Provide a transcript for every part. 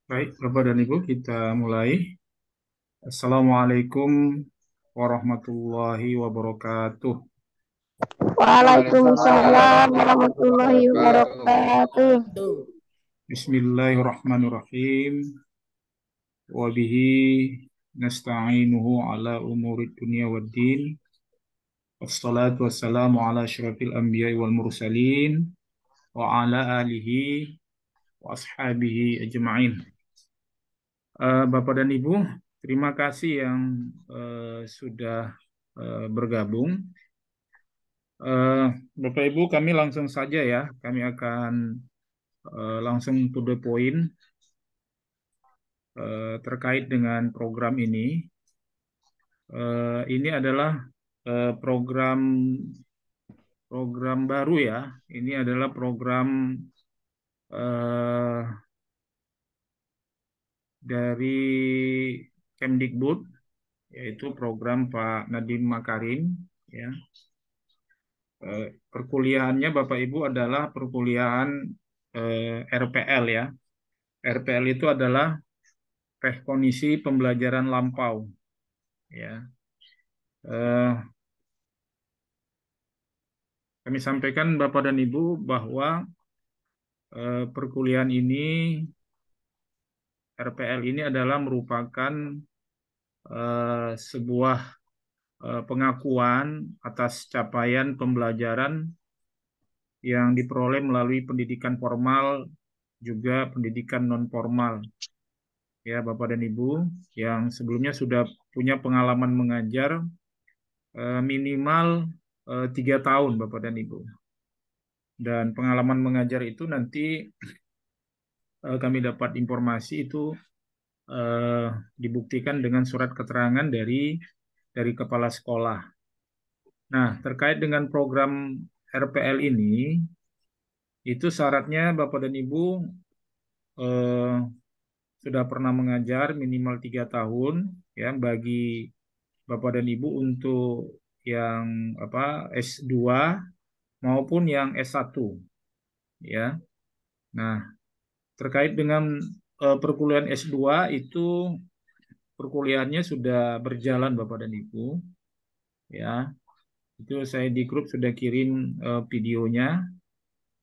Baik, Bapak dan Ibu, kita mulai. Assalamualaikum warahmatullahi wabarakatuh. Waalaikumsalam Waalaikumsalam warahmatullahi wabarakatuh. wabarakatuh. Bismillahirrahmanirrahim. Wabihi nasta'inuhu ala umuri dunia waddin. Wassalatu wassalamu ala asyrafil anbiya'i wal mursalin. Wa ala alihi wa ashabihi ajma'in. Bapak dan Ibu, terima kasih yang sudah bergabung. Eh, Bapak Ibu, kami langsung saja ya. Kami akan langsung to the point terkait dengan program ini. Ini adalah program program baru ya. Ini adalah program eh, dari Kemdikbud, yaitu program Pak Nadiem Makarim. Ya. Perkuliahannya Bapak Ibu adalah perkuliahan RPL ya. RPL itu adalah rekognisi pembelajaran lampau ya. Eh, Kami sampaikan Bapak dan Ibu bahwa perkuliahan ini RPL ini adalah merupakan sebuah pengakuan atas capaian pembelajaran yang diperoleh melalui pendidikan formal juga pendidikan non formal ya Bapak dan Ibu yang sebelumnya sudah punya pengalaman mengajar minimal 3 tahun Bapak dan Ibu. Dan pengalaman mengajar itu nanti kami dapat informasi itu eh, dibuktikan dengan surat keterangan dari kepala sekolah. Nah, terkait dengan program RPL ini, itu syaratnya Bapak dan Ibu eh, sudah pernah mengajar minimal 3 tahun, ya bagi Bapak dan Ibu untuk yang apa S2 maupun yang S1, ya. Nah, terkait dengan perkuliahan S2 itu perkuliahannya sudah berjalan Bapak dan Ibu, ya. Itu saya di grup sudah kirim videonya.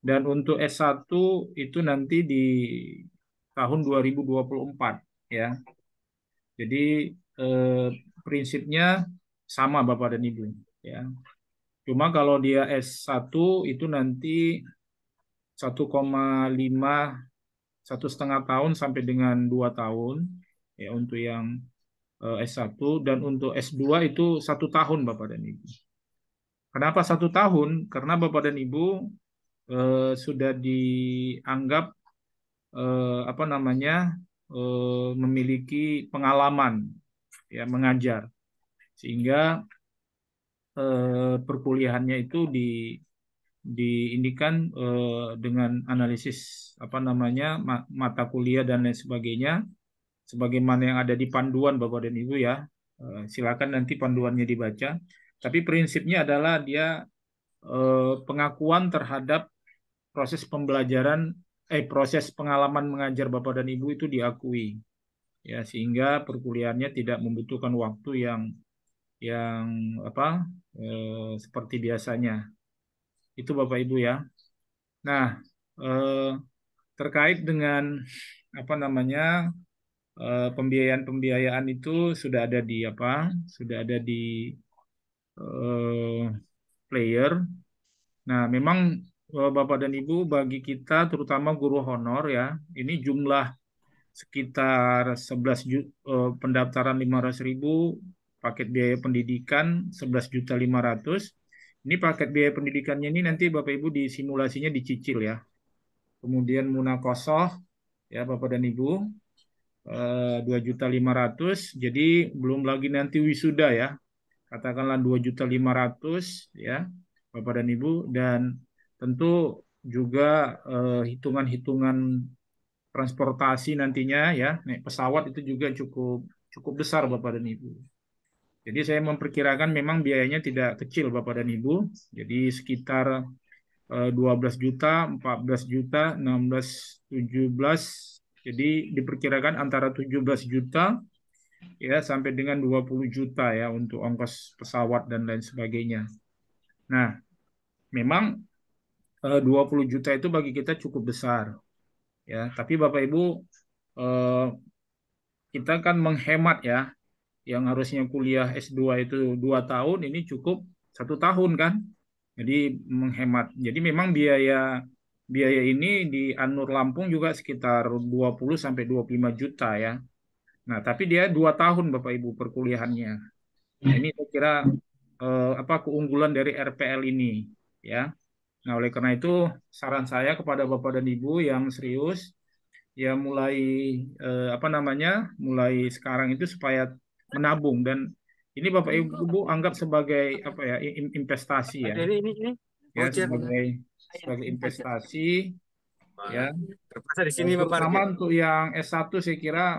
Dan untuk S1 itu nanti di tahun 2024 ya. Jadi eh, prinsipnya sama Bapak dan Ibu ya. Cuma kalau dia S1 itu nanti 1,5 1,5 tahun sampai dengan 2 tahun ya untuk yang S1 dan untuk S2 itu 1 tahun Bapak dan Ibu. Kenapa 1 tahun? Karena Bapak dan Ibu sudah dianggap apa namanya memiliki pengalaman ya mengajar sehingga perkuliahannya itu diindikan dengan analisis apa namanya mata kuliah dan lain sebagainya sebagaimana yang ada di panduan Bapak dan Ibu ya. Silakan nanti panduannya dibaca. Tapi prinsipnya adalah dia pengakuan terhadap proses pengalaman mengajar Bapak dan Ibu itu diakui ya sehingga perkuliahannya tidak membutuhkan waktu yang apa seperti biasanya. Itu Bapak Ibu ya. Nah, eh, terkait dengan apa namanya pembiayaan-pembiayaan itu sudah ada di apa? Sudah ada di eh, player. Nah, memang Bapak dan Ibu bagi kita terutama guru honor ya, ini jumlah sekitar 11 juta pendaftaran 500.000, paket biaya pendidikan 11.500.000. Ini paket biaya pendidikannya ini nanti Bapak Ibu di simulasinya dicicil ya. Kemudian munakosoh ya Bapak dan Ibu 2.500.000. Jadi belum lagi nanti wisuda ya. Katakanlah 2.500.000 ya Bapak dan Ibu dan tentu juga hitungan-hitungan transportasi nantinya ya naik pesawat itu juga cukup cukup besar Bapak dan Ibu. Jadi saya memperkirakan memang biayanya tidak kecil Bapak dan Ibu. Jadi sekitar 12 juta, 14 juta, 16, 17. Jadi diperkirakan antara 17 juta ya sampai dengan 20 juta ya untuk ongkos pesawat dan lain sebagainya. Nah, memang 20 juta itu bagi kita cukup besar ya, tapi Bapak Ibu, eh, kita kan menghemat ya, yang harusnya kuliah S2 itu 2 tahun, ini cukup 1 tahun kan. Jadi menghemat. Jadi memang biaya biaya ini di Anur Lampung juga sekitar 20 sampai 25 juta ya. Nah, tapi dia 2 tahun Bapak Ibu perkuliahannya. Nah, ini saya kira apa keunggulan dari RPL ini ya. Nah, oleh karena itu saran saya kepada Bapak dan Ibu yang serius ya mulai apa namanya? Mulai sekarang itu supaya menabung, dan ini Bapak Ibu anggap sebagai apa ya? Investasi ya. Ada ini Ya voucher. sebagai investasi ya. Terpaksa di sini Terutama memarkir. untuk yang S1 saya kira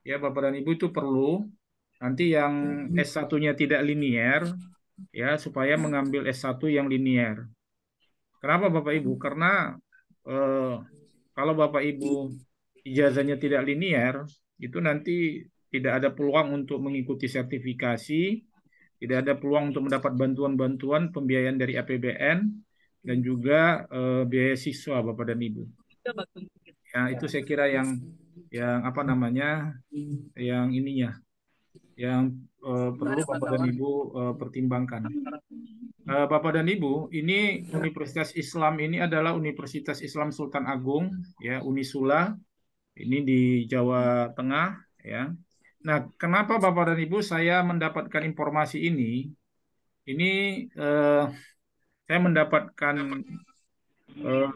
ya Bapak dan Ibu itu perlu nanti yang S1-nya tidak linier ya supaya mengambil S1 yang linier. Kenapa Bapak Ibu? Karena eh, kalau Bapak Ibu ijazahnya tidak linier, itu nanti tidak ada peluang untuk mengikuti sertifikasi, tidak ada peluang untuk mendapat bantuan-bantuan pembiayaan dari APBN dan juga biaya siswa Bapak dan Ibu. Ya, itu saya kira yang apa namanya? Yang ininya, yang perlu Bapak dan Ibu pertimbangkan. Bapak dan Ibu, ini Universitas Islam ini adalah Universitas Islam Sultan Agung, ya Unisula, ini di Jawa Tengah, ya. Nah, kenapa Bapak dan Ibu saya mendapatkan informasi ini? Ini saya mendapatkan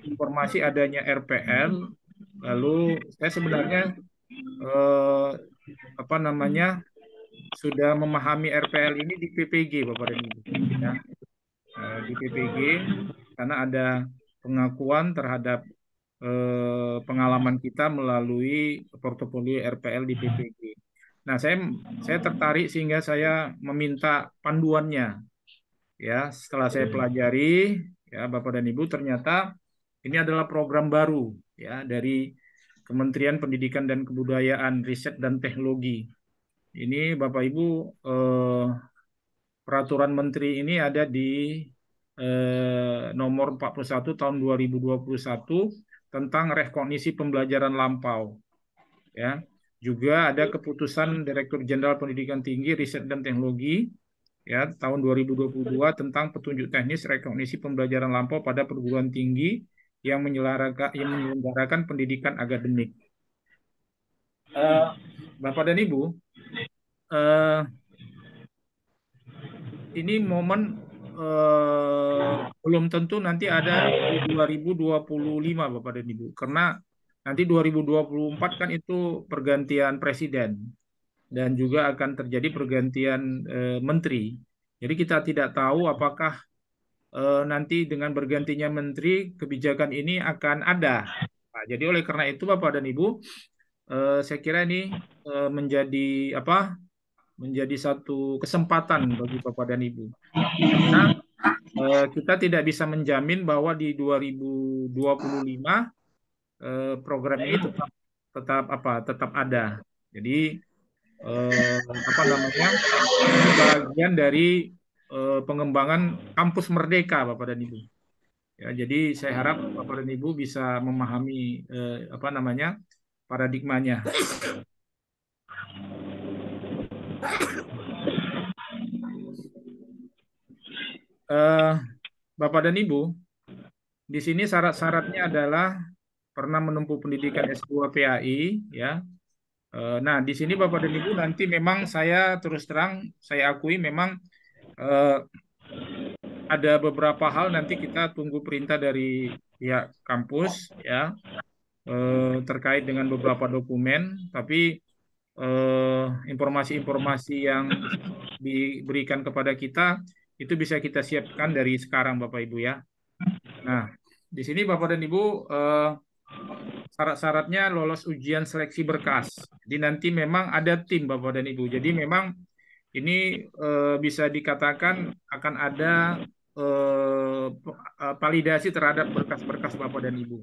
informasi adanya RPL, lalu saya sebenarnya eh, apa namanya sudah memahami RPL ini di PPG, Bapak dan Ibu, ya. Di PPG karena ada pengakuan terhadap pengalaman kita melalui portofolio RPL di PPG. Nah, saya tertarik sehingga saya meminta panduannya. Ya, setelah saya pelajari, ya Bapak dan Ibu, ternyata ini adalah program baru ya dari Kementerian Pendidikan dan Kebudayaan, Riset dan Teknologi. Ini Bapak Ibu, peraturan menteri ini ada di nomor 41 tahun 2021 tentang rekognisi pembelajaran lampau ya. Juga ada keputusan Direktur Jenderal Pendidikan Tinggi, Riset dan Teknologi ya tahun 2022 tentang petunjuk teknis rekognisi pembelajaran lampau pada perguruan tinggi yang menyelenggarakan pendidikan akademik. Bapak dan Ibu, eh, ini momen belum tentu nanti ada di 2025 Bapak dan Ibu, karena nanti 2024 kan itu pergantian presiden dan juga akan terjadi pergantian menteri. Jadi kita tidak tahu apakah nanti dengan bergantinya menteri kebijakan ini akan ada. Nah, jadi oleh karena itu Bapak dan Ibu, saya kira ini menjadi apa? Menjadi satu kesempatan bagi Bapak dan Ibu. Karena kita tidak bisa menjamin bahwa di 2025 program ini tetap ada. Jadi eh, apa namanya? Ini bagian dari pengembangan kampus Merdeka, Bapak dan Ibu. Ya, jadi saya harap Bapak dan Ibu bisa memahami apa namanya paradigmanya. Eh, Bapak dan Ibu, di sini syarat-syaratnya adalah pernah menempuh pendidikan S2 PAI, ya. Nah, di sini Bapak dan Ibu nanti memang saya terus terang saya akui memang eh, ada beberapa hal nanti kita tunggu perintah dari pihak kampus, ya, terkait dengan beberapa dokumen, tapi informasi-informasi yang diberikan kepada kita itu bisa kita siapkan dari sekarang, Bapak Ibu ya. Nah, di sini Bapak dan Ibu syarat-syaratnya lolos ujian seleksi berkas. Jadi nanti memang ada tim Bapak dan Ibu. Jadi memang ini bisa dikatakan akan ada validasi terhadap berkas-berkas Bapak dan Ibu.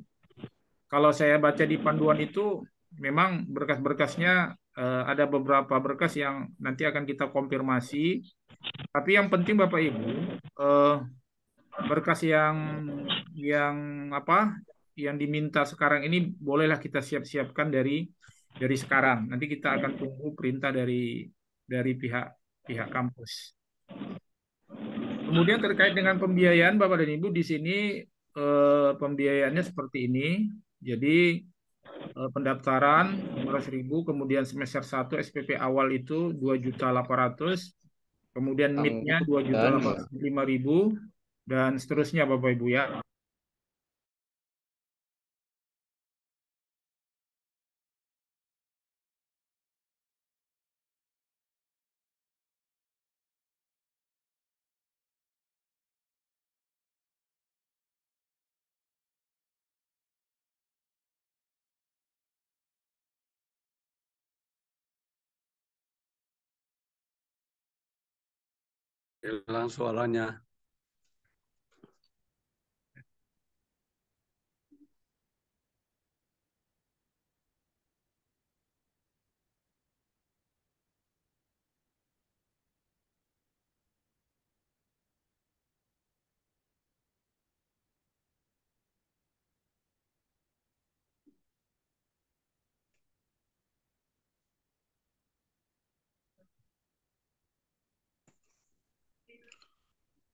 kalau saya baca di panduan itu memang berkas-berkasnya ada beberapa berkas yang nanti akan kita konfirmasi. Tapi yang penting Bapak Ibu, eh, berkas yang apa yang diminta sekarang ini bolehlah kita siap-siapkan dari sekarang. Nanti kita akan tunggu perintah dari pihak pihak kampus. Kemudian terkait dengan pembiayaan Bapak dan Ibu di sini pembiayaannya seperti ini. Jadi pendaftaran 15.000, kemudian semester 1 SPP awal itu 2.800.000, kemudian MIP-nya Dan 2.805.000 dan seterusnya Bapak Ibu ya. hilang suaranya.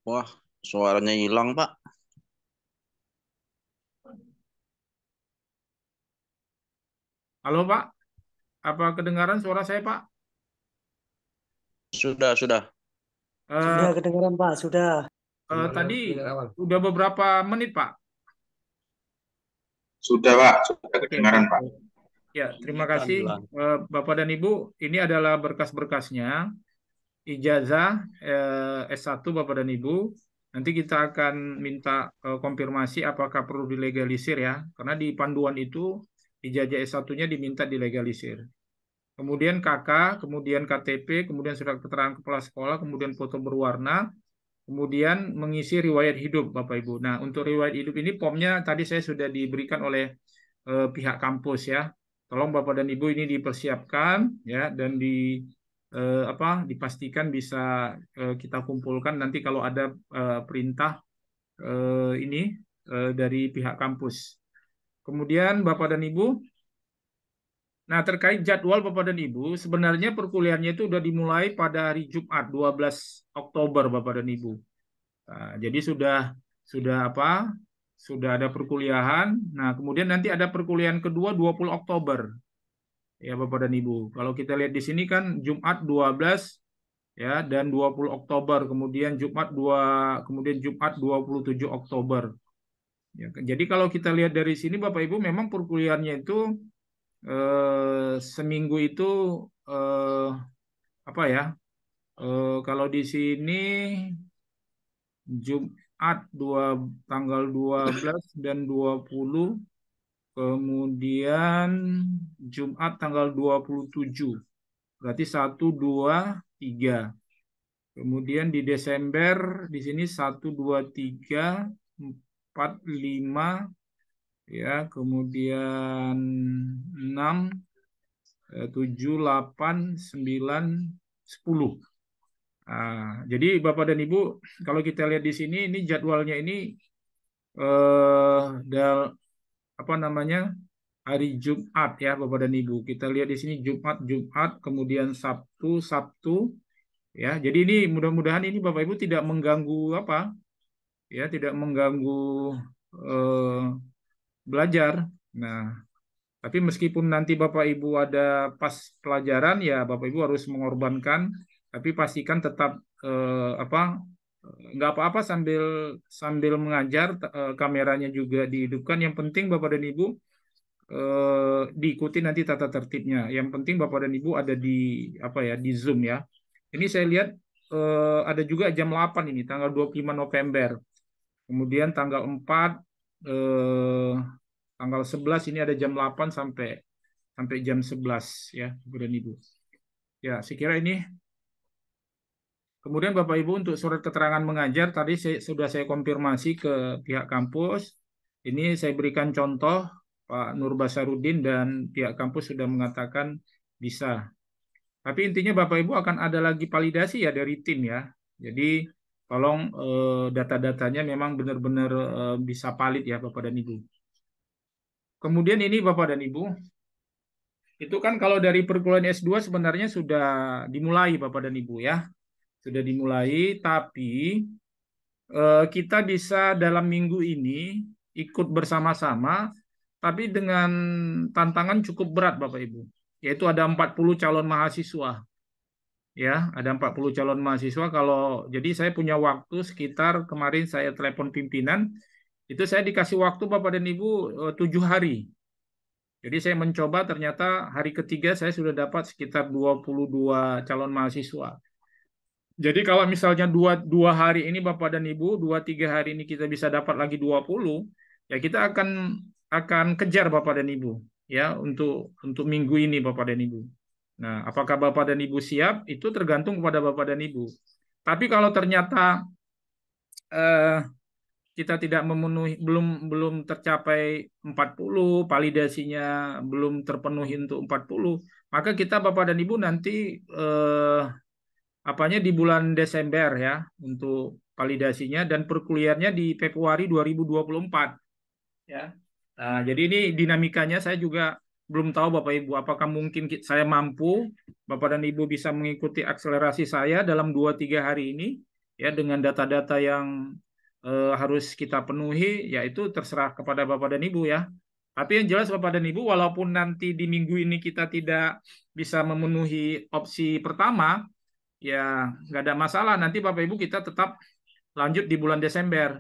Wah, suaranya hilang, Pak. Halo Pak, apa kedengaran suara saya Pak? Sudah, sudah. Sudah Eh, kedengaran Pak, sudah. tadi udah beberapa menit Pak. Sudah, Pak. Sudah Oke, oke, kedengaran, Pak. oke. Ya, terima Hilang, kasih hilang. Bapak dan Ibu. Ini adalah berkas-berkasnya. Ijazah S1 Bapak dan Ibu. Nanti kita akan minta konfirmasi apakah perlu dilegalisir ya. Karena di panduan itu ijazah S1-nya diminta dilegalisir. Kemudian KK, kemudian KTP, kemudian surat keterangan kepala sekolah, kemudian foto berwarna, kemudian mengisi riwayat hidup Bapak Ibu. Nah, untuk riwayat hidup ini formnya tadi saya sudah diberikan oleh pihak kampus ya. Tolong Bapak dan Ibu ini dipersiapkan ya dan dipastikan bisa kita kumpulkan nanti kalau ada perintah ini dari pihak kampus. Kemudian Bapak dan Ibu, nah terkait jadwal Bapak dan Ibu, sebenarnya perkuliahannya itu sudah dimulai pada hari Jumat 12 Oktober Bapak dan Ibu. Nah, jadi sudah apa? Sudah ada perkuliahan. Nah, kemudian nanti ada perkuliahan kedua 20 Oktober. Ya, Bapak dan Ibu. Kalau kita lihat di sini kan Jumat 12 ya dan 20 Oktober, kemudian Jumat 27 Oktober. Ya, jadi kalau kita lihat dari sini Bapak Ibu memang perkuliahannya itu seminggu itu eh, apa ya? Kalau di sini Jumat tanggal 12 dan 20, kemudian Jumat tanggal 27. Berarti 1, 2, 3. Kemudian di Desember di sini 1, 2, 3, 4, 5 ya, kemudian 6, 7, 8, 9, 10. Nah, jadi Bapak dan Ibu, kalau kita lihat di sini, ini jadwalnya ini eh, dal, apa namanya hari Jumat ya Bapak dan Ibu. Kita lihat di sini Jumat, kemudian Sabtu, Sabtu ya. Jadi ini mudah-mudahan ini Bapak Ibu tidak mengganggu apa ya, tidak mengganggu eh, belajar. Nah, tapi meskipun nanti Bapak Ibu ada pas pelajaran ya Bapak Ibu harus mengorbankan, tapi pastikan tetap apa nggak apa-apa sambil sambil mengajar kameranya juga dihidupkan. Yang penting Bapak dan Ibu diikuti nanti tata tertibnya. Yang penting Bapak dan Ibu ada di apa ya di Zoom ya. Ini saya lihat ada juga jam 8 ini tanggal 25 November. Kemudian tanggal 4 eh, tanggal 11 ini ada jam 8 sampai sampai jam 11 ya, Bapak dan Ibu. Ya, saya kira ini. Kemudian Bapak Ibu untuk surat keterangan mengajar tadi sudah saya konfirmasi ke pihak kampus. Ini saya berikan contoh Pak Nur Basarudin dan pihak kampus sudah mengatakan bisa. Tapi intinya Bapak Ibu akan ada lagi validasi ya dari tim ya. Jadi tolong data-datanya memang benar-benar bisa valid ya Bapak dan Ibu. Kemudian ini Bapak dan Ibu, itu kan kalau dari perguruan S2 sebenarnya sudah dimulai Bapak dan Ibu ya. Sudah dimulai, tapi kita bisa dalam minggu ini ikut bersama-sama, tapi dengan tantangan cukup berat Bapak Ibu. Yaitu ada 40 calon mahasiswa. Ya, ada 40 calon mahasiswa. Kalau jadi saya punya waktu sekitar kemarin saya telepon pimpinan, itu saya dikasih waktu Bapak dan Ibu 7 hari. Jadi saya mencoba ternyata hari ketiga saya sudah dapat sekitar 22 calon mahasiswa. Jadi kalau misalnya dua hari ini Bapak dan Ibu, 2-3 hari ini kita bisa dapat lagi 20, ya kita akan kejar Bapak dan Ibu ya untuk minggu ini Bapak dan Ibu. Nah, apakah Bapak dan Ibu siap? Itu tergantung kepada Bapak dan Ibu. Tapi kalau ternyata eh, kita tidak memenuhi, belum belum tercapai 40, validasinya belum terpenuhi untuk 40, maka kita Bapak dan Ibu nanti apanya di bulan Desember ya untuk validasinya dan perkuliahannya di Februari 2024 ya. Nah, jadi ini dinamikanya saya juga belum tahu Bapak Ibu apakah mungkin saya mampu Bapak dan Ibu bisa mengikuti akselerasi saya dalam 2-3 hari ini ya dengan data-data yang harus kita penuhi yaitu terserah kepada Bapak dan Ibu ya. Tapi yang jelas Bapak dan Ibu walaupun nanti di minggu ini kita tidak bisa memenuhi opsi pertama ya nggak ada masalah nanti Bapak Ibu kita tetap lanjut di bulan Desember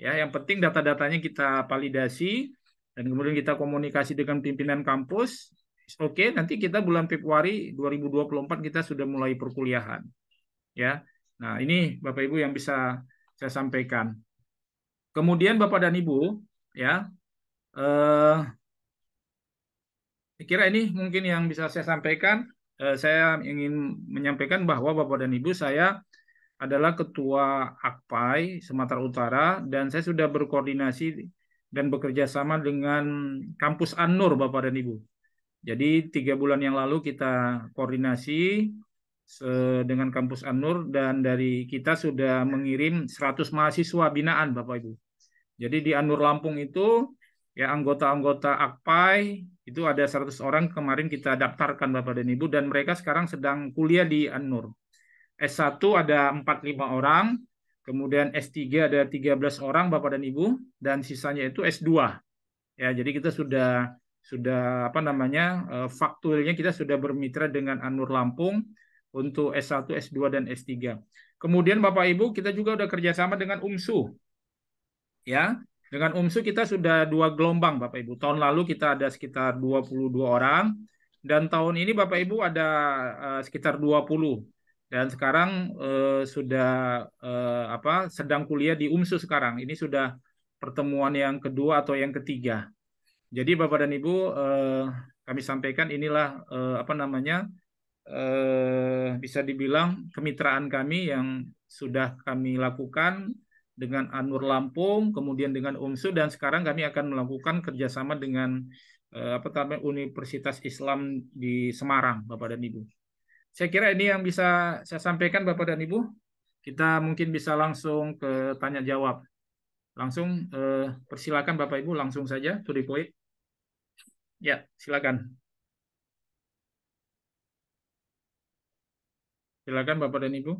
ya yang penting data-datanya kita validasi dan kemudian kita komunikasi dengan pimpinan kampus. Oke, nanti kita bulan Februari 2024 kita sudah mulai perkuliahan ya. Nah, ini Bapak Ibu yang bisa saya sampaikan. Kemudian Bapak dan Ibu ya, eh, saya kira ini mungkin yang bisa saya sampaikan. Saya ingin menyampaikan bahwa Bapak dan Ibu saya adalah Ketua AKPAI Sumatera Utara dan saya sudah berkoordinasi dan bekerja sama dengan kampus An-Nur Bapak dan Ibu. Jadi 3 bulan yang lalu kita koordinasi dengan kampus An-Nur dan dari kita sudah mengirim 100 mahasiswa binaan Bapak Ibu. Jadi di An-Nur Lampung itu ya anggota-anggota AKPAI itu ada 100 orang kemarin kita daftarkan Bapak dan Ibu dan mereka sekarang sedang kuliah di An-Nur. S1 ada 45 orang, kemudian S3 ada 13 orang Bapak dan Ibu, dan sisanya itu S2. Ya, jadi kita sudah apa namanya? Faktualnya kita sudah bermitra dengan Anur Lampung untuk S1, S2 dan S3. Kemudian Bapak Ibu kita juga sudah kerjasama dengan UMSU. Ya, dengan UMSU kita sudah 2 gelombang Bapak Ibu. Tahun lalu kita ada sekitar 22 orang dan tahun ini Bapak Ibu ada sekitar 20. Dan sekarang sudah sedang kuliah di UMSU sekarang. Ini sudah pertemuan yang kedua atau yang ketiga. Jadi Bapak dan Ibu kami sampaikan inilah apa namanya bisa dibilang kemitraan kami yang sudah kami lakukan dengan Anur Lampung, kemudian dengan UMSU, dan sekarang kami akan melakukan kerjasama dengan apa namanya Universitas Islam di Semarang, Bapak dan Ibu. Saya kira ini yang bisa saya sampaikan, Bapak dan Ibu. Kita mungkin bisa langsung ke tanya jawab. Langsung persilakan Bapak Ibu, langsung saja to the point. Ya, silakan. Silakan Bapak dan Ibu.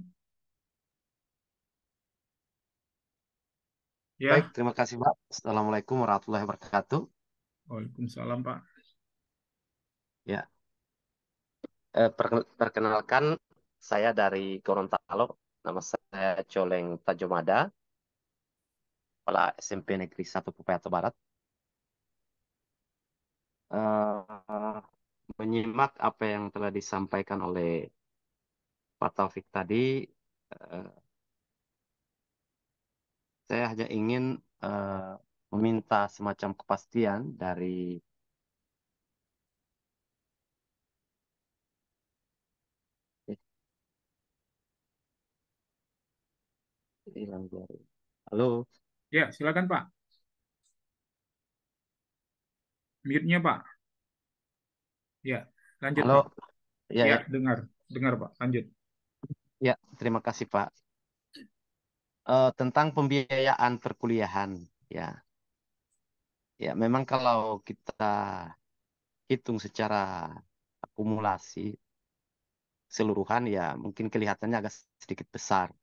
Baik, Ya, terima kasih Pak. Assalamualaikum warahmatullahi wabarakatuh. Waalaikumsalam Pak. Ya, perkenalkan saya dari Gorontalo. Nama saya Coleng Tajomada, Kepala SMP Negeri 1 Pupayato Barat. Eh, Menyimak apa yang telah disampaikan oleh Pak Taufik tadi, eh, saya hanya ingin eh, meminta semacam kepastian dari hilang dari. Halo. Ya, silakan Pak. Mute-nya Pak. Ya, lanjut Halo, Pak. ya, Ya, ya, dengar Pak. Lanjut. ya, terima kasih Pak. Tentang pembiayaan perkuliahan, ya, ya, memang kalau kita hitung secara akumulasi keseluruhan, ya, mungkin kelihatannya agak sedikit besar.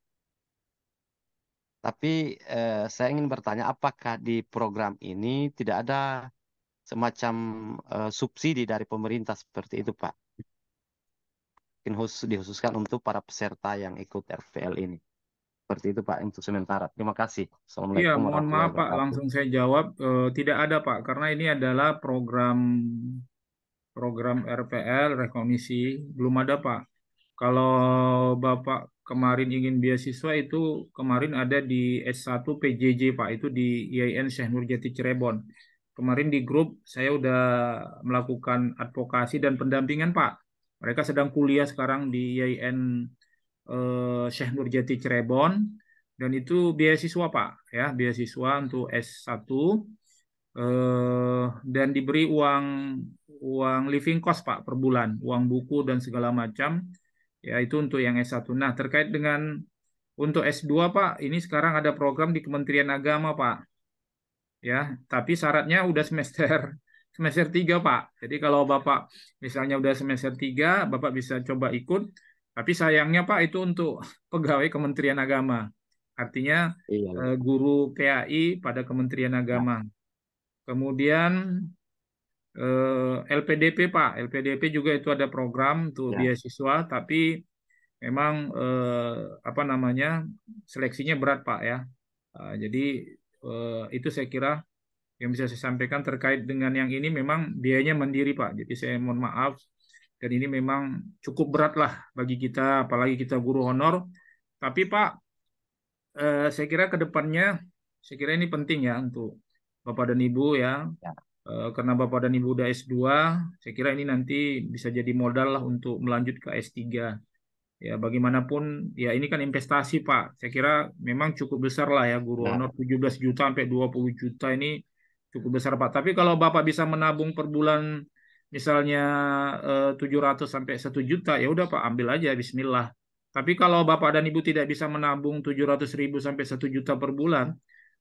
Tapi saya ingin bertanya, apakah di program ini tidak ada semacam subsidi dari pemerintah seperti itu, Pak? Mungkin dikhususkan untuk para peserta yang ikut RPL ini. Seperti itu, Pak, untuk sementara. Terima kasih. Iya, Assalamualaikum mohon warahmatullahi maaf Pak, wabarakatuh. langsung saya jawab. Tidak ada Pak, karena ini adalah program RPL rekognisi, belum ada Pak. Kalau Bapak kemarin ingin beasiswa itu kemarin ada di S1 PJJ Pak, itu di IAIN Syekh Nurjati Cirebon. Kemarin di grup saya udah melakukan advokasi dan pendampingan Pak. Mereka sedang kuliah sekarang di IAIN Syekh Nurjati Cirebon dan itu beasiswa Pak, ya beasiswa untuk S1 dan diberi uang uang living cost Pak per bulan, uang buku dan segala macam. Ya, itu untuk yang S1. Nah, terkait dengan untuk S2, Pak, ini sekarang ada program di Kementerian Agama, Pak. Ya, tapi syaratnya udah semester 3, Pak. Jadi kalau Bapak misalnya udah semester 3, Bapak bisa coba ikut. Tapi sayangnya, Pak, itu untuk pegawai Kementerian Agama. Artinya Iya, iya. guru PAI pada Kementerian Ya, Agama. Kemudian LPDP, Pak. LPDP juga itu ada program untuk ya, beasiswa, tapi memang apa namanya seleksinya berat Pak ya. Jadi itu saya kira yang bisa saya sampaikan terkait dengan yang ini memang biayanya mandiri Pak. Jadi saya mohon maaf dan ini memang cukup berat lah bagi kita, apalagi kita guru honor. Tapi Pak, saya kira ke depannya, saya kira ini penting ya untuk Bapak dan Ibu ya. ya, Karena Bapak dan Ibu udah S2, saya kira ini nanti bisa jadi modal lah untuk melanjut ke S3. Ya, bagaimanapun ya ini kan investasi, Pak. Saya kira memang cukup besar lah ya guru benar. honor 17 juta sampai 20 juta ini cukup besar, Pak. Tapi kalau Bapak bisa menabung per bulan misalnya 700 sampai 1 juta, ya udah Pak, ambil aja bismillah. Tapi kalau Bapak dan Ibu tidak bisa menabung 700.000 sampai 1 juta per bulan,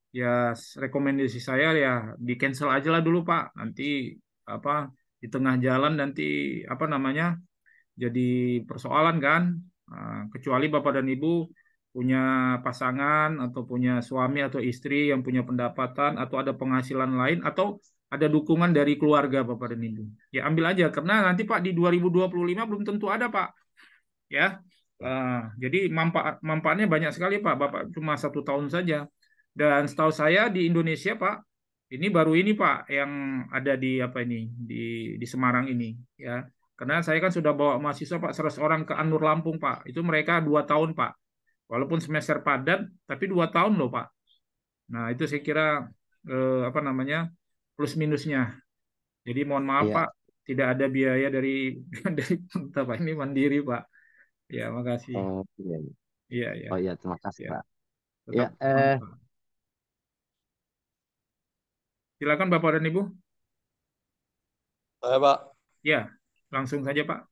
ya rekomendasi saya ya di cancel aja lah dulu, Pak. Nanti apa di tengah jalan nanti apa namanya jadi persoalan kan. Kecuali Bapak dan Ibu punya pasangan atau punya suami atau istri yang punya pendapatan atau ada penghasilan lain atau ada dukungan dari keluarga Bapak dan Ibu. Ya ambil aja karena nanti Pak di 2025 belum tentu ada Pak. Ya. Jadi manfaatnya banyak sekali Pak. Bapak cuma 1 tahun saja. Dan setahu saya di Indonesia Pak, ini baru ini Pak yang ada di apa ini di Semarang ini ya. Karena saya kan sudah bawa mahasiswa Pak 100 orang ke Anur Lampung Pak. Itu mereka 2 tahun Pak. Walaupun semester padat, tapi 2 tahun loh Pak. Nah itu saya kira apa namanya plus minusnya. Jadi mohon maaf Iya. Pak, tidak ada biaya dari dari pemerintah Pak ini mandiri Pak. Ya makasih. Oh, iya, iya. Iya ya Oh, iya, terima kasih, ya Pak. Ya, tetap semangat, Pak. Silakan Bapak dan Ibu. Saya Pak, Ya langsung saja Pak.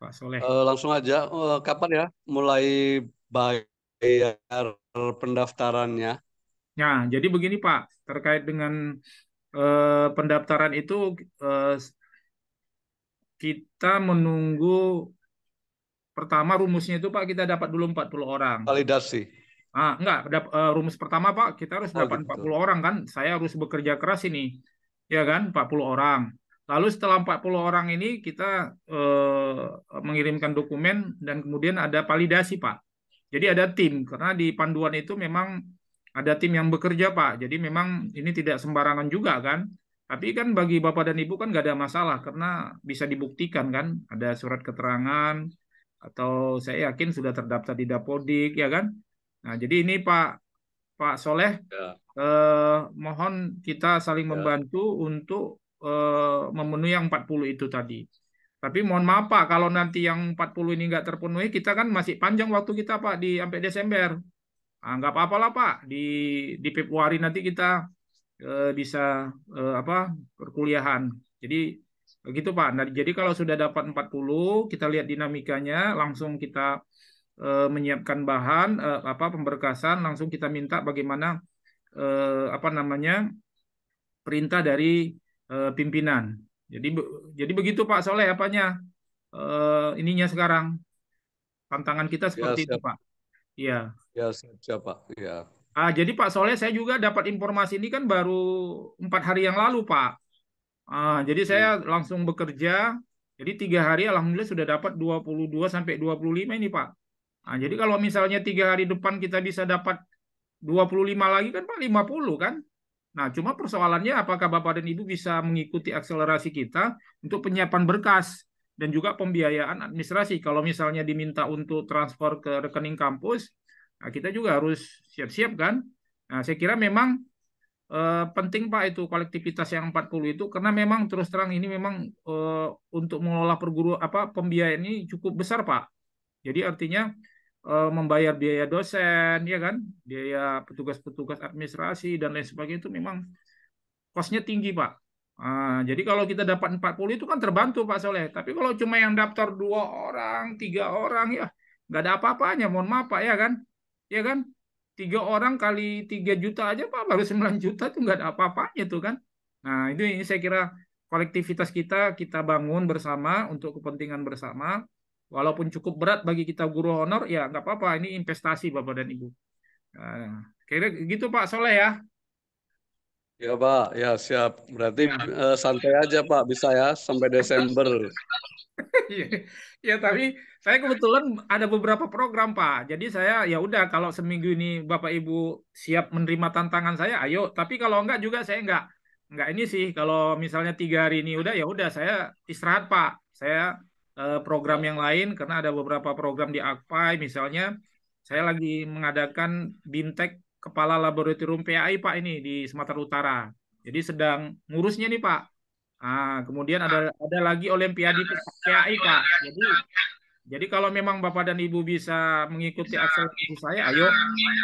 Pak Soleh. langsung aja. Kapan ya mulai bayar pendaftarannya? Nah, jadi begini Pak, terkait dengan pendaftaran itu eh, kita menunggu pertama rumusnya itu Pak kita dapat dulu 40 orang. Validasi. Enggak, rumus pertama Pak kita harus Oh dapat gitu. 40 orang kan. Saya harus bekerja keras ini. Ya kan, 40 orang. Lalu setelah 40 orang ini kita mengirimkan dokumen dan kemudian ada validasi Pak. Jadi ada tim, karena di panduan itu memang ada tim yang bekerja, Pak. Jadi memang ini tidak sembarangan juga kan. Tapi kan bagi Bapak dan Ibu kan nggak ada masalah, karena bisa dibuktikan kan. Ada surat keterangan, atau saya yakin sudah terdaftar di Dapodik, ya kan. Nah, jadi ini Pak Soleh, Ya, mohon kita saling ya. membantu untuk memenuhi yang 40 itu tadi. Tapi mohon maaf Pak, kalau nanti yang 40 ini nggak terpenuhi, kita kan masih panjang waktu kita Pak di sampai Desember. Nggak apa-apa lah Pak, di Februari nanti kita bisa perkuliahan. Jadi begitu Pak. Nah, jadi kalau sudah dapat 40, kita lihat dinamikanya, langsung kita menyiapkan bahan pemberkasan, langsung kita minta bagaimana perintah dari pimpinan. Jadi begitu Pak Soleh ininya sekarang. Tantangan kita Ya, seperti itu siap. Pak. Iya. Ya, siap, Pak. Ya. Jadi Pak Soleh, saya juga dapat informasi ini kan baru 4 hari yang lalu Pak. Jadi saya Hmm. langsung bekerja. Jadi 3 hari Alhamdulillah sudah dapat 22 sampai 25 ini Pak. Jadi kalau misalnya 3 hari depan kita bisa dapat 25 lagi kan Pak, 50 kan. Nah, cuma persoalannya apakah Bapak dan Ibu bisa mengikuti akselerasi kita untuk penyiapan berkas dan juga pembiayaan administrasi. Kalau misalnya diminta untuk transfer ke rekening kampus, nah kita juga harus siap-siap kan. Nah, saya kira memang penting Pak itu kolektivitas yang 40 itu karena memang terus terang ini memang untuk mengelola pembiayaan ini cukup besar Pak. Jadi artinya membayar biaya dosen, ya kan, biaya petugas-petugas administrasi dan lain sebagainya itu memang kosnya tinggi, Pak. Jadi kalau kita dapat 40 itu kan terbantu, Pak Soleh. Tapi kalau cuma yang daftar 2 orang, 3 orang, ya nggak ada apa-apanya. Mohon maaf, Pak, ya kan? Ya kan? 3 orang kali 3 juta aja, Pak, baru 9 juta itu nggak ada apa-apanya tuh kan. Nah, ini saya kira kolektivitas kita bangun bersama untuk kepentingan bersama. Walaupun cukup berat bagi kita guru honor, ya nggak apa-apa. Ini investasi, Bapak dan Ibu. Kira gitu, Pak Soleh ya. Ya, Pak. Ya, siap. Berarti Ya. santai aja, Pak. Bisa ya sampai Desember. Iya, ya tapi saya kebetulan ada beberapa program Pak. Jadi saya ya udah kalau seminggu ini Bapak Ibu siap menerima tantangan saya, ayo. Tapi kalau enggak juga saya enggak ini sih. Kalau misalnya 3 hari ini ya udah saya istirahat Pak. Saya program yang lain karena ada beberapa program di Akpai misalnya. Saya lagi mengadakan BIMTEK Kepala Laboratorium PAI Pak ini di Sumatera Utara. Jadi sedang ngurusnya nih Pak. Kemudian ada lagi Olimpiade PAI Pak. Jadi kalau memang Bapak dan Ibu bisa mengikuti akselerasi saya, ayo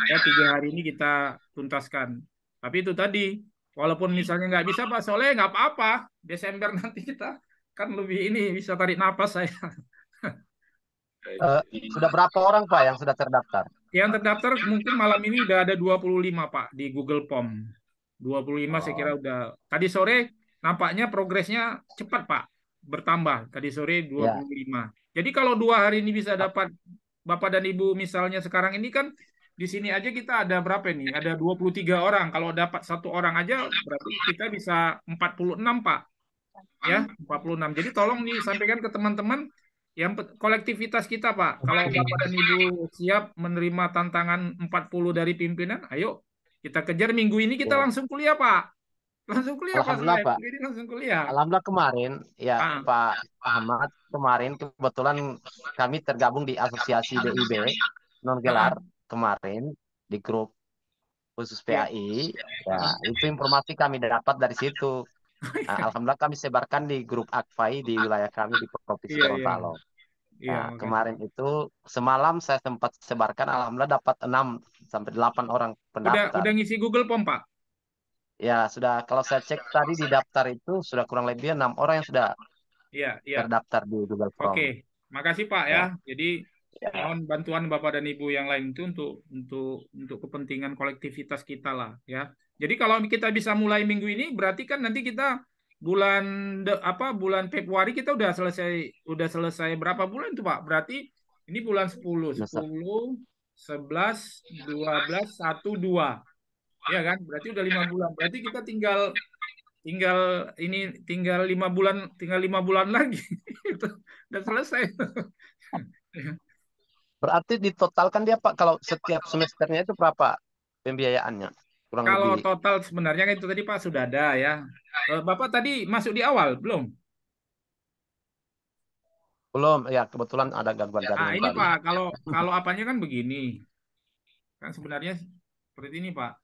ya 3 hari ini kita tuntaskan. Tapi itu tadi, walaupun misalnya nggak bisa Pak Soleh, nggak apa-apa. Desember nanti kita kan lebih ini bisa tarik napas saya. Sudah berapa orang Pak yang sudah terdaftar? Yang terdaftar mungkin malam ini udah ada 25 Pak di Google Form. 25 saya kira Oh, udah. Tadi sore nampaknya progresnya cepat Pak. Bertambah. Tadi sore ya. 25. Jadi kalau 2 hari ini bisa dapat Bapak dan Ibu misalnya sekarang ini kan di sini aja kita ada berapa ini? Ada 23 orang. Kalau dapat 1 orang aja berarti kita bisa 46 Pak. Ya, 46. Jadi tolong disampaikan ke teman-teman yang kolektivitas kita, Pak. Kalau Bapak dan Ibu siap menerima tantangan 40 dari pimpinan, ayo kita kejar minggu ini kita Ya. langsung kuliah, Pak. Langsung kuliah, Pak Alhamdulillah Soleh. Pak. Minggu ini langsung kuliah. Alhamdulillah kemarin ya Ah, Pak Ahmad kemarin kebetulan kami tergabung di Asosiasi BIB non gelar ah, kemarin di grup khusus ya. PAI ya Ah, itu informasi kami dapat dari situ. Alhamdulillah kami sebarkan di grup Akfai di wilayah kami di Provinsi iya, iya. Gorontalo. Iya, Nah, makasih. kemarin itu semalam saya sempat sebarkan alhamdulillah dapat 6 sampai 8 orang pendaftar. Udah ngisi Google Form, Pak? Ya, sudah kalau saya cek tadi di daftar itu sudah kurang lebih 6 orang yang sudah Iya, iya. terdaftar di Google Oke, Form. makasih Pak ya. Ya, Jadi ya. mohon bantuan Bapak dan Ibu yang lain itu untuk kepentingan kolektivitas kita lah ya. Jadi kalau kita bisa mulai minggu ini berarti kan nanti kita bulan bulan Februari kita udah selesai berapa bulan tuh Pak? Berarti ini bulan 10, Nusa- 10, 11, 12, 1, 2. Ya kan? Berarti udah 5 bulan. Berarti kita tinggal tinggal tinggal 5 bulan lagi. Itu udah selesai. Berarti ditotalkan dia Pak kalau setiap semesternya itu berapa pembiayaannya? Kurang Kalau lebih total sebenarnya kan itu tadi Pak sudah ada ya. Bapak tadi masuk di awal belum? belum ya kebetulan ada gangguan jaringan Ini tadi. Pak, kalau kalau apanya kan begini. Kan sebenarnya seperti ini Pak.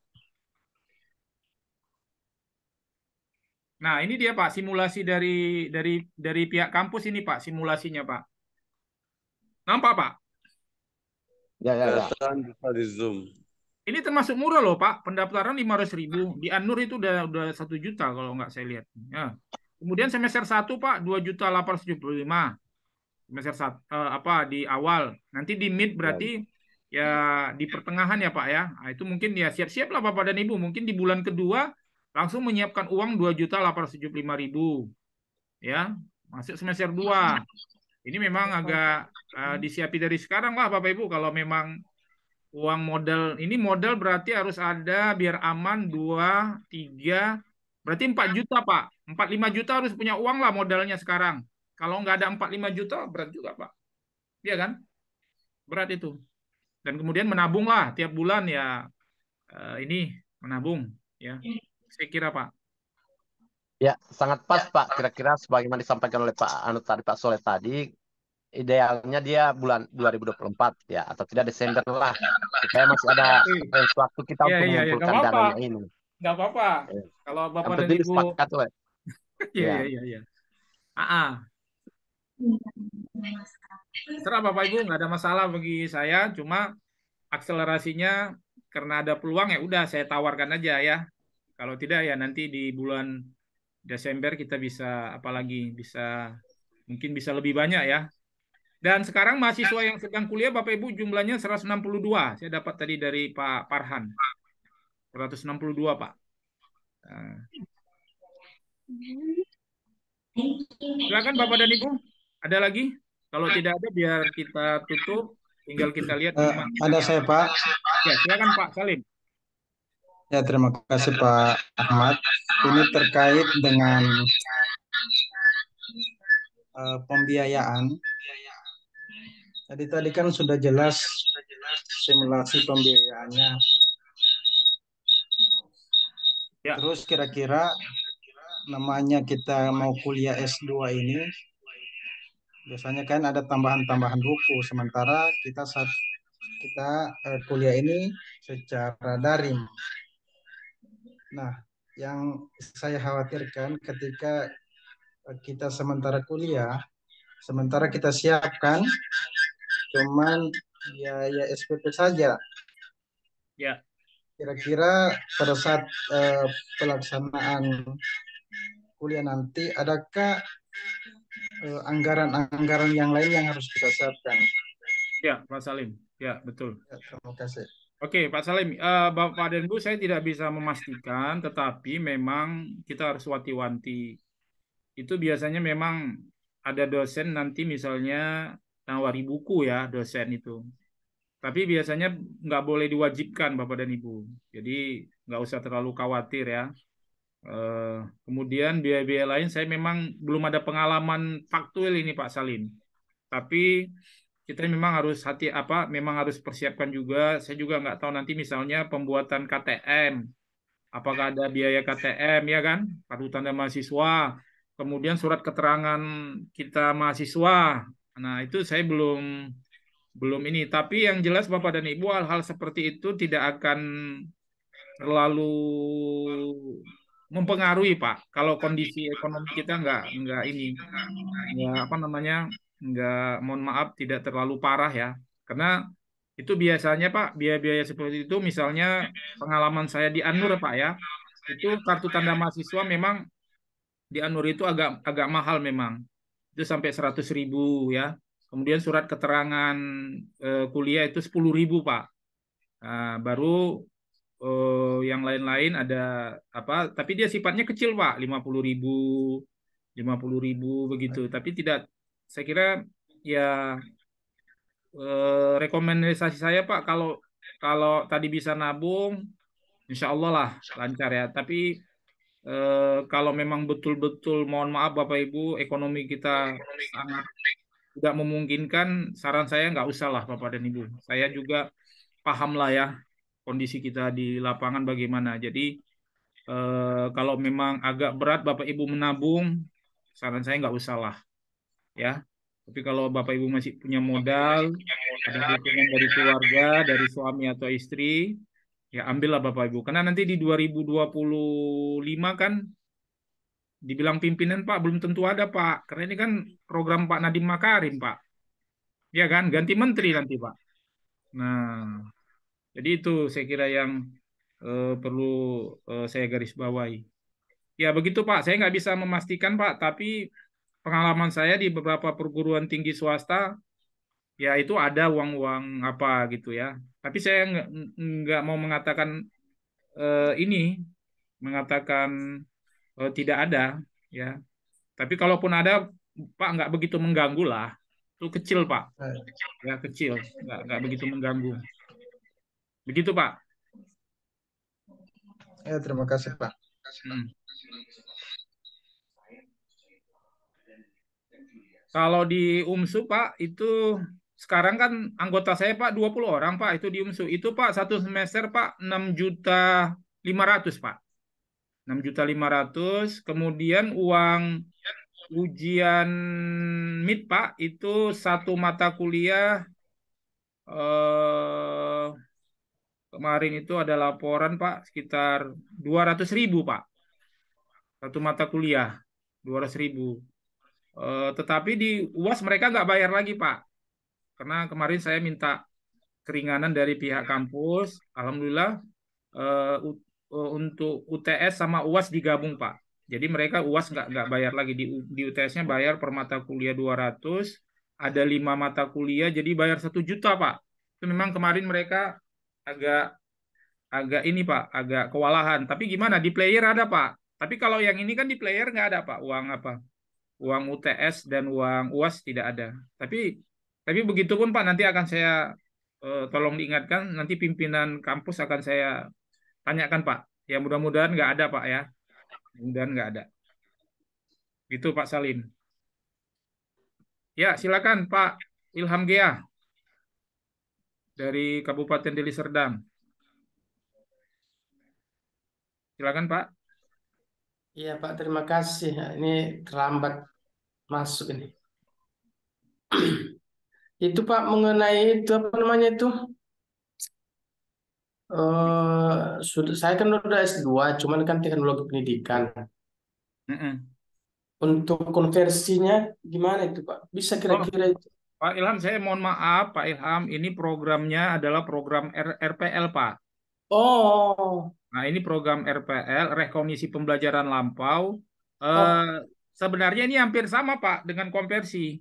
Nah, ini dia Pak, simulasi dari pihak kampus ini Pak, simulasinya Pak. Nampak Pak? Ya ya ya. Kelihatan bisa di Zoom. Ini termasuk murah loh Pak, pendaftaran 500.000, di Anur itu udah 1 juta kalau nggak saya lihat. Ya. Kemudian semester 1 Pak 2.875.000 semester satu, apa di awal. Nanti di mid Ya, berarti ya di pertengahan ya Pak ya. Nah, itu mungkin ya siap-siap lah Bapak dan Ibu. Mungkin di bulan kedua langsung menyiapkan uang 2.875.000 ya. Masuk semester 2. Ini memang agak disiapi dari sekarang lah Bapak Ibu kalau memang uang modal ini modal berarti harus ada biar aman 2, 3, berarti 4 juta Pak. 4-5 juta harus punya uang lah modalnya sekarang. Kalau nggak ada 4-5 juta berat juga Pak. Iya kan? Berat itu. Dan kemudian menabung lah tiap bulan ya ini menabung ya. Saya kira Pak. ya, sangat pas Pak. Kira-kira sebagaimana disampaikan oleh Pak Anu tadi, Pak Soleh tadi, idealnya dia bulan 2024 ya, atau tidak Desember lah, supaya masih ada range waktu kita Iya untuk iya iya nggak mengumpulkan apa-apa. dananya ini. Nggak apa-apa. Ya. Kalau Yang Bapak dan penting Ibu disepakati oleh. iya Ya, iya iya iya. Ah, ah. Terserah Bapak Ibu nggak ada masalah bagi saya. Cuma akselerasinya karena ada peluang ya udah saya tawarkan aja ya. Kalau tidak ya nanti di bulan Desember kita bisa apalagi bisa mungkin bisa lebih banyak ya. Dan sekarang mahasiswa yang sedang kuliah Bapak Ibu jumlahnya 162. Saya dapat tadi dari Pak Farhan. 162 Pak. Nah, silakan Bapak dan Ibu. Ada lagi? Kalau tidak ada biar kita tutup. Tinggal kita lihat gimana. Ada saya Pak. Ya, silakan Pak Salim. Ya, terima kasih Pak Ahmad. Ini terkait dengan pembiayaan. Tadi kan sudah jelas simulasi pembiayaannya. Ya. Terus kira-kira namanya kita mau kuliah S2 ini, biasanya kan ada tambahan-tambahan buku. Sementara kita kuliah ini secara daring. Nah, yang saya khawatirkan ketika kita sementara kuliah, sementara kita siapkan cuman biaya SPP saja. Ya. Kira-kira pada saat pelaksanaan kuliah nanti, adakah anggaran-anggaran yang lain yang harus kita siapkan? Ya, Pak Salim. Ya, betul. Ya, terima kasih. Oke, Pak Salim, Bapak dan Ibu saya tidak bisa memastikan, tetapi memang kita harus wanti-wanti. Itu biasanya memang ada dosen nanti misalnya nawari buku ya, dosen itu. Tapi biasanya nggak boleh diwajibkan Bapak dan Ibu. Jadi nggak usah terlalu khawatir ya. Kemudian biaya-biaya lain saya memang belum ada pengalaman faktual ini Pak Salim. Tapi kita memang harus memang harus persiapkan juga. Saya juga nggak tahu nanti misalnya pembuatan KTM, apakah ada biaya KTM ya kan, kartu tanda mahasiswa, kemudian surat keterangan kita mahasiswa. Nah itu saya belum ini. Tapi yang jelas Bapak dan Ibu hal-hal seperti itu tidak akan terlalu mempengaruhi Pak. Kalau kondisi ekonomi kita nggak ini nggak apa namanya nggak mohon maaf tidak terlalu parah ya karena itu biasanya Pak biaya-biaya seperti itu misalnya pengalaman saya di Anur Pak ya itu kartu tanda mahasiswa memang di Anur itu agak agak mahal memang itu sampai 100.000 ya kemudian surat keterangan kuliah itu 10.000 Pak. Nah, baru yang lain-lain ada apa tapi dia sifatnya kecil Pak 50.000 begitu tapi tidak saya kira ya rekomendasi saya Pak kalau kalau tadi bisa nabung insya Allah lah lancar ya tapi kalau memang betul-betul mohon maaf Bapak Ibu ekonomi kita sangat tidak memungkinkan saran saya nggak usah lah Bapak dan Ibu saya juga paham lah ya kondisi kita di lapangan bagaimana jadi kalau memang agak berat Bapak Ibu menabung saran saya nggak usah lah ya. Tapi kalau Bapak Ibu masih punya modal, ada dukungan dari keluarga, dari suami atau istri, ya ambillah Bapak Ibu. Karena nanti di 2025 kan dibilang pimpinan Pak belum tentu ada Pak. Karena ini kan program Pak Nadiem Makarim Pak. Ya kan, ganti menteri nanti Pak. Nah, Jadi itu saya kira yang perlu saya garis bawahi. Ya begitu Pak, saya nggak bisa memastikan Pak, tapi pengalaman saya di beberapa perguruan tinggi swasta, ya itu ada uang-uang apa gitu ya. Tapi saya nggak mau mengatakan ini, mengatakan tidak ada, ya. Tapi kalaupun ada, Pak nggak begitu mengganggu lah. Itu kecil Pak, ya kecil, nggak begitu mengganggu. Begitu Pak. Ya, terima kasih Pak. Hmm. Kalau di UMSU Pak itu sekarang kan anggota saya Pak 20 orang Pak itu di UMSU. Itu Pak satu semester Pak 6.500.000 Pak. 6.500.000. Kemudian uang ujian MIT Pak itu satu mata kuliah kemarin itu ada laporan Pak sekitar 200.000 Pak. Satu mata kuliah 200.000. Tetapi di UAS mereka nggak bayar lagi Pak. Karena kemarin saya minta keringanan dari pihak kampus. Alhamdulillah untuk UTS sama UAS digabung Pak. Jadi mereka UAS nggak bayar lagi. Di UTS-nya bayar per mata kuliah 200, ada 5 mata kuliah, jadi bayar 1 juta Pak. Itu memang kemarin mereka agak agak ini Pak, agak kewalahan. Tapi gimana? Di player ada Pak. Tapi kalau yang ini kan di player nggak ada Pak, uang apa? Uang UTS dan uang UAS tidak ada. Tapi begitu pun Pak, nanti akan saya tolong diingatkan, nanti pimpinan kampus akan saya tanyakan Pak. Ya mudah-mudahan nggak ada Pak ya. Mudah-mudahan nggak ada. Gitu Pak Salim. Ya silakan Pak Ilham Gea dari Kabupaten Deli Serdang. Silakan Pak. Iya Pak, terima kasih. Ini terlambat masuk ini. Itu Pak mengenai itu apa namanya itu? Sudah saya kan udah S2, cuman kan teknologi pendidikan. Untuk konversinya gimana itu Pak? Bisa kira-kira itu? Pak Ilham, saya mohon maaf Pak Ilham, ini programnya adalah program RPL Pak. Oh, Nah ini program RPL, Rekognisi Pembelajaran Lampau. oh, Sebenarnya ini hampir sama Pak dengan konversi.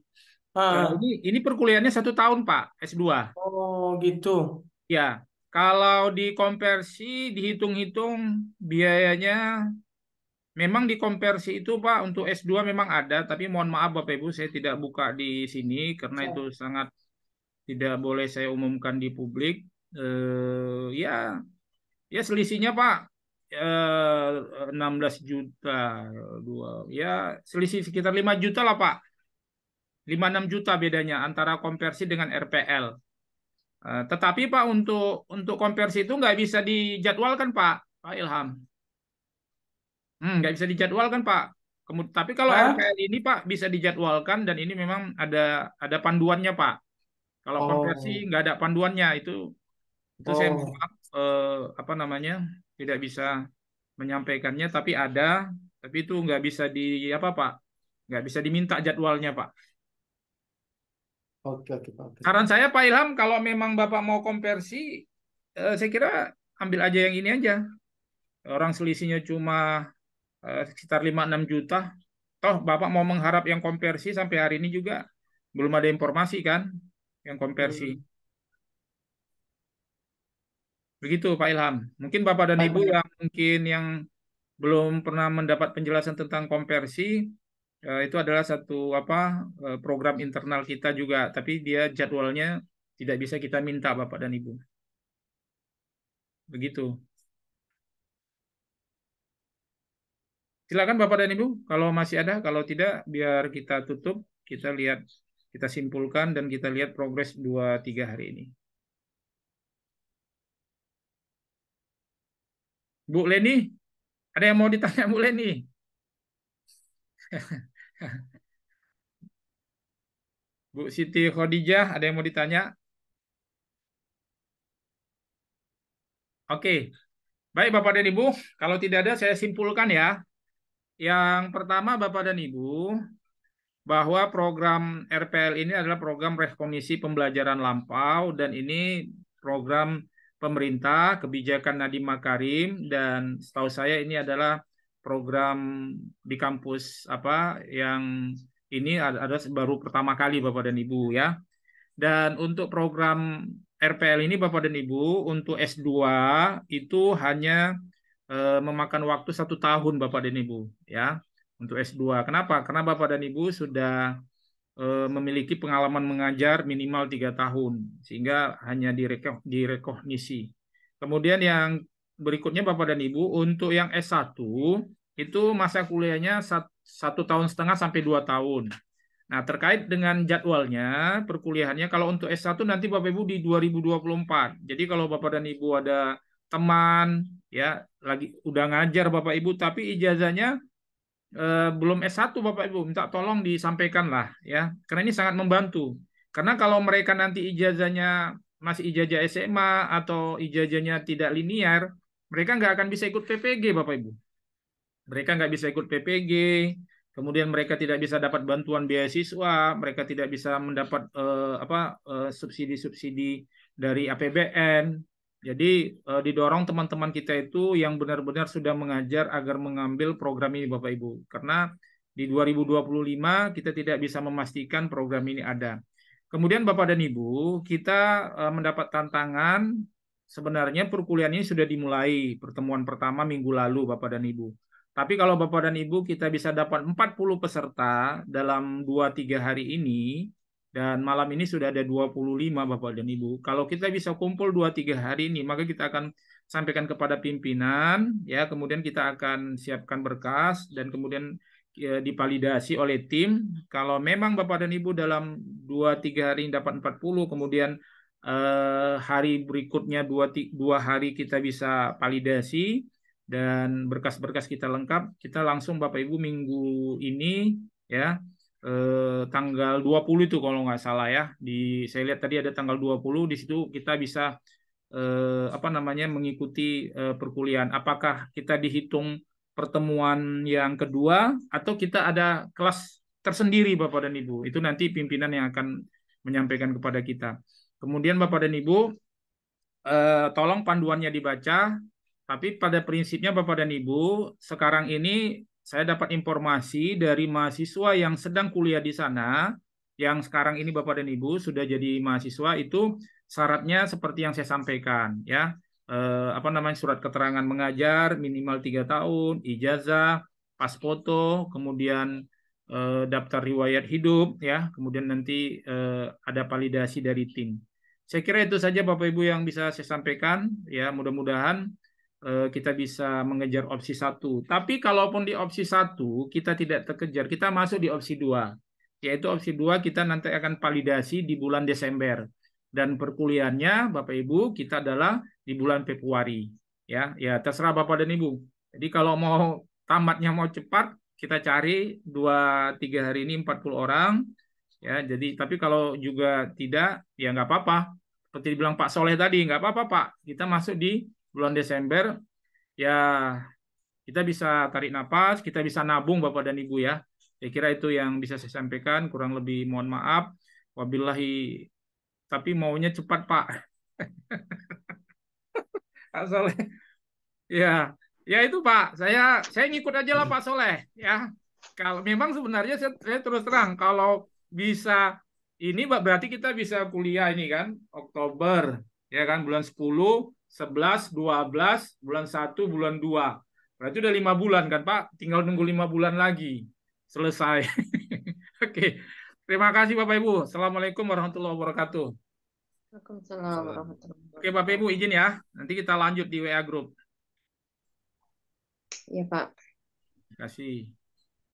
ah, Ini perkuliahannya 1 tahun Pak, S2. oh gitu. Ya, kalau dikonversi, dihitung-hitung biayanya memang dikonversi itu Pak untuk S2 memang ada, tapi mohon maaf Bapak Ibu saya tidak buka di sini karena itu sangat tidak boleh saya umumkan di publik. Ya, ya selisihnya Pak 16 juta dua ya selisih sekitar 5 juta lah Pak. 5-6 juta bedanya antara konversi dengan RPL. Tetapi Pak untuk konversi itu nggak bisa dijadwalkan Pak Ilham. Nggak bisa dijadwalkan Pak. Tapi kalau Hah? RPL ini Pak bisa dijadwalkan dan ini memang ada panduannya Pak. Kalau konversi Oh, nggak ada panduannya itu saya mohon oh, maaf apa namanya tidak bisa menyampaikannya tapi itu nggak bisa di apa Pak nggak bisa diminta jadwalnya Pak. oke oke Pak. Oke. Saran saya Pak Ilham kalau memang Bapak mau konversi saya kira ambil aja yang ini aja. Orang selisihnya cuma sekitar 5-6 juta. Toh Bapak mau mengharap yang konversi sampai hari ini juga belum ada informasi kan yang konversi. Hmm. Begitu Pak Ilham. Mungkin Bapak dan Ibu Baik, yang mungkin yang belum pernah mendapat penjelasan tentang konversi, itu adalah satu program internal kita juga, tapi dia jadwalnya tidak bisa kita minta Bapak dan Ibu. Begitu. Silakan Bapak dan Ibu, kalau masih ada, kalau tidak biar kita tutup, kita lihat, kita simpulkan dan kita lihat progres 2-3 hari ini. Bu Leni, ada yang mau ditanya Bu Leni? Bu Siti Khadijah, ada yang mau ditanya? Oke, baik Bapak dan Ibu, kalau tidak ada saya simpulkan ya. Yang pertama Bapak dan Ibu, bahwa program RPL ini adalah program rekognisi pembelajaran lampau dan ini program pemerintah, kebijakan Nadiem Makarim, dan setahu saya ini adalah program di kampus yang ini ada baru pertama kali Bapak dan Ibu ya. Dan untuk program RPL ini Bapak dan Ibu untuk S2 itu hanya memakan waktu 1 tahun Bapak dan Ibu ya untuk S2. Kenapa? Karena Bapak dan Ibu sudah memiliki pengalaman mengajar minimal 3 tahun sehingga hanya direkognisi. Kemudian yang berikutnya Bapak dan Ibu untuk yang S1 itu masa kuliahnya 1,5 tahun sampai 2 tahun. Nah, terkait dengan jadwalnya, perkuliahannya kalau untuk S1 nanti Bapak Ibu di 2024. Jadi kalau Bapak dan Ibu ada teman ya lagi udah ngajar Bapak Ibu tapi ijazahnya belum S1 Bapak Ibu, minta tolong disampaikan lah ya. Karena ini sangat membantu. Karena kalau mereka nanti ijazahnya masih ijazah SMA atau ijazahnya tidak linear, mereka nggak akan bisa ikut PPG Bapak Ibu. Mereka nggak bisa ikut PPG, kemudian mereka tidak bisa dapat bantuan beasiswa, mereka tidak bisa mendapat subsidi-subsidi dari APBN. Jadi didorong teman-teman kita itu yang benar-benar sudah mengajar agar mengambil program ini Bapak Ibu. Karena di 2025 kita tidak bisa memastikan program ini ada. Kemudian Bapak dan Ibu, kita mendapat tantangan, sebenarnya perkuliahan ini sudah dimulai, pertemuan pertama minggu lalu Bapak dan Ibu. Tapi kalau Bapak dan Ibu kita bisa dapat 40 peserta dalam 2-3 hari ini, dan malam ini sudah ada 25 Bapak dan Ibu. Kalau kita bisa kumpul 2-3 hari ini, maka kita akan sampaikan kepada pimpinan, ya, kemudian kita akan siapkan berkas, dan kemudian divalidasi oleh tim. Kalau memang Bapak dan Ibu dalam 2-3 hari ini dapat 40, kemudian hari berikutnya 2 hari kita bisa validasi, dan berkas-berkas kita lengkap, kita langsung Bapak Ibu minggu ini ya tanggal 20 itu kalau nggak salah ya. Saya lihat tadi ada tanggal 20, di situ kita bisa mengikuti perkuliahan. Apakah kita dihitung pertemuan yang kedua atau kita ada kelas tersendiri Bapak dan Ibu. Itu nanti pimpinan yang akan menyampaikan kepada kita. Kemudian Bapak dan Ibu tolong panduannya dibaca. Tapi pada prinsipnya Bapak dan Ibu, sekarang ini saya dapat informasi dari mahasiswa yang sedang kuliah di sana, yang sekarang ini Bapak dan Ibu sudah jadi mahasiswa, itu syaratnya seperti yang saya sampaikan, ya. Surat keterangan mengajar minimal 3 tahun, ijazah, pas foto, kemudian daftar riwayat hidup, ya. Kemudian nanti ada validasi dari tim. Saya kira itu saja Bapak Ibu yang bisa saya sampaikan, ya. Mudah-mudahan kita bisa mengejar opsi 1. Tapi kalaupun di opsi 1 kita tidak terkejar, kita masuk di opsi 2. Yaitu opsi 2 kita nanti akan validasi di bulan Desember. Dan perkuliahannya Bapak Ibu kita adalah di bulan Februari. Ya terserah Bapak dan Ibu. Jadi kalau mau tamatnya mau cepat, kita cari 2-3 hari ini 40 orang. Ya, jadi tapi kalau juga tidak, ya nggak apa-apa. Seperti dibilang Pak Soleh tadi, nggak apa-apa Pak. Kita masuk di bulan Desember, ya kita bisa tarik napas, kita bisa nabung Bapak dan Ibu ya. Saya kira itu yang bisa saya sampaikan, kurang lebih mohon maaf. Wabillahi, tapi maunya cepat Pak. Pak Soleh. Ya itu Pak, saya ngikut aja lah Pak Soleh ya. Kalau memang sebenarnya saya terus terang, kalau bisa ini berarti kita bisa kuliah ini kan Oktober ya kan, bulan 10, 11, 12, bulan 1, bulan 2. Berarti udah 5 bulan kan Pak, tinggal nunggu 5 bulan lagi selesai. Oke. Terima kasih Bapak Ibu. Assalamualaikum warahmatullahi wabarakatuh. Waalaikumsalam warahmatullahi Oke Bapak Ibu izin ya, nanti kita lanjut di WA Group. Iya Pak. Terima kasih.